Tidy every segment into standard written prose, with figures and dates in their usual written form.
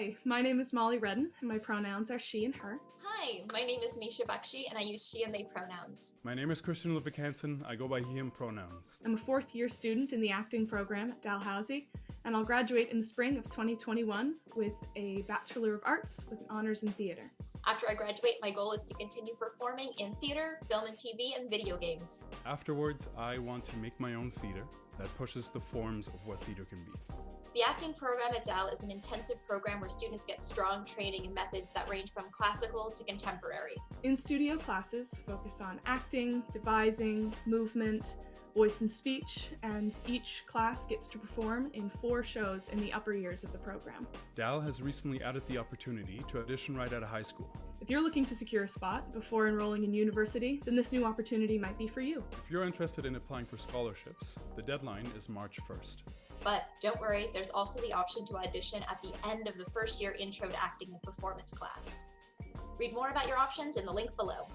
Hi, my name is Molly Redden, and my pronouns are she and her. Hi, my name is Misha Bakshi, and I use she and they pronouns. My name is Christian Ludwig Hansen. I go by he, him pronouns. I'm a fourth-year student in the acting program at Dalhousie, and I'll graduate in the spring of 2021 with a Bachelor of Arts with an honors in theatre. After I graduate, my goal is to continue performing in theater, film and TV, and video games. Afterwards, I want to make my own theater that pushes the forms of what theater can be. The acting program at Dal is an intensive program where students get strong training in methods that range from classical to contemporary. In-studio classes focus on acting, devising, movement, voice and speech, and each class gets to perform in 4 shows in the upper years of the program. Dal has recently added the opportunity to audition right out of high school. If you're looking to secure a spot before enrolling in university, then this new opportunity might be for you. If you're interested in applying for scholarships, the deadline is March 1st. But don't worry, there's also the option to audition at the end of the first year Intro to Acting and Performance class. Read more about your options in the link below.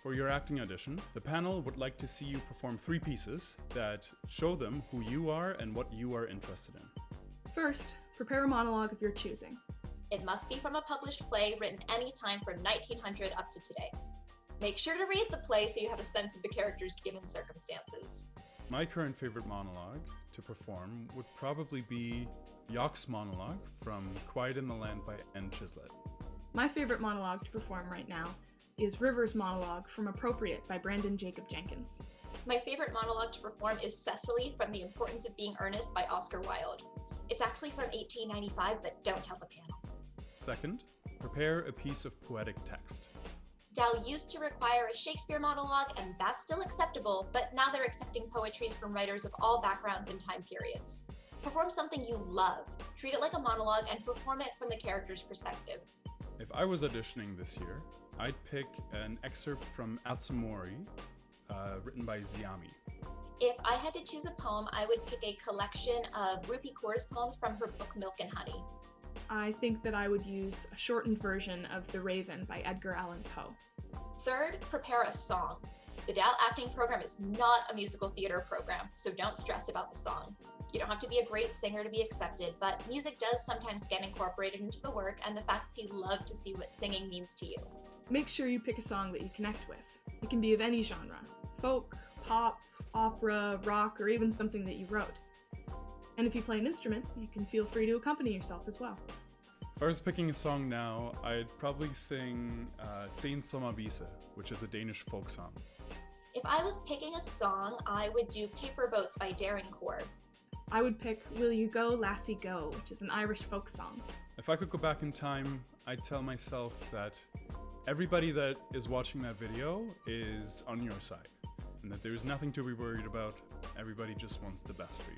For your acting audition, the panel would like to see you perform 3 pieces that show them who you are and what you are interested in. First, prepare a monologue of your choosing. It must be from a published play written anytime from 1900 up to today. Make sure to read the play so you have a sense of the character's given circumstances. My current favorite monologue to perform would probably be Yock's monologue from Quiet in the Land by Anne Chislett. My favorite monologue to perform right now is River's monologue from Appropriate by Brandon Jacob Jenkins. My favorite monologue to perform is Cecily from The Importance of Being Earnest by Oscar Wilde. It's actually from 1895, but don't tell the panel. Second, prepare a piece of poetic text. Dal used to require a Shakespeare monologue, and that's still acceptable, but now they're accepting poetries from writers of all backgrounds and time periods. Perform something you love, treat it like a monologue, and perform it from the character's perspective. If I was auditioning this year, I'd pick an excerpt from Atsumori, written by Ziami. If I had to choose a poem, I would pick a collection of Rupi Kaur's poems from her book Milk and Honey. I think that I would use a shortened version of The Raven by Edgar Allan Poe. Third, prepare a song. The Dal acting program is not a musical theater program, so don't stress about the song. You don't have to be a great singer to be accepted, but music does sometimes get incorporated into the work, and the faculty love to see what singing means to you. Make sure you pick a song that you connect with. It can be of any genre: folk, pop, opera, rock, or even something that you wrote. And if you play an instrument, you can feel free to accompany yourself as well. If I was picking a song now, I'd probably sing Sein Sommer Visa, which is a Danish folk song. If I was picking a song, I would do Paper Boats by Daring Cord. I would pick Will You Go, Lassie Go, which is an Irish folk song. If I could go back in time, I'd tell myself that everybody that is watching that video is on your side, and that there's nothing to be worried about. Everybody just wants the best for you.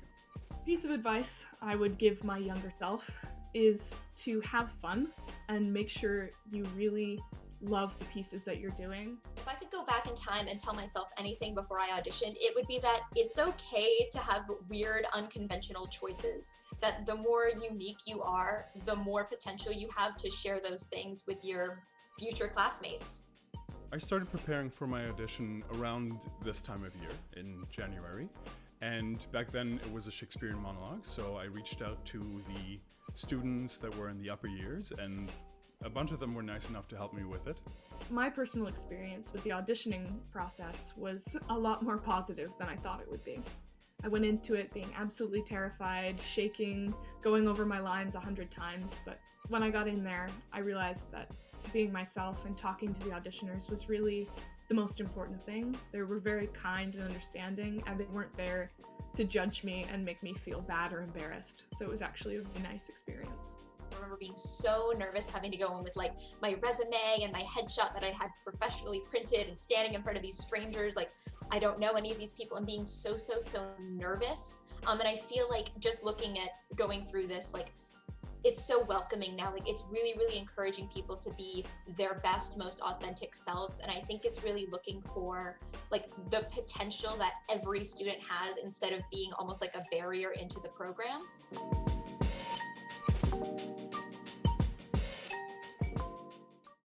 Piece of advice I would give my younger self is to have fun and make sure you really love the pieces that you're doing. If I could go back in time and tell myself anything before I auditioned, it would be that it's okay to have weird, unconventional choices. That the more unique you are, the more potential you have to share those things with your future classmates. I started preparing for my audition around this time of year, in January. And back then it was a Shakespearean monologue, so I reached out to the students that were in the upper years, and a bunch of them were nice enough to help me with it. My personal experience with the auditioning process was a lot more positive than I thought it would be. I went into it being absolutely terrified, shaking, going over my lines 100 times, but when I got in there, I realized that being myself and talking to the auditioners was really the most important thing. They were very kind and understanding, and they weren't there to judge me and make me feel bad or embarrassed. So it was actually a really nice experience. I remember being so nervous having to go in with like my resume and my headshot that I had professionally printed and standing in front of these strangers, like I don't know any of these people, and being so nervous. And I feel like just looking at going through this, like it's so welcoming now. Like it's really encouraging people to be their best, most authentic selves. And I think it's really looking for like the potential that every student has instead of being almost like a barrier into the program.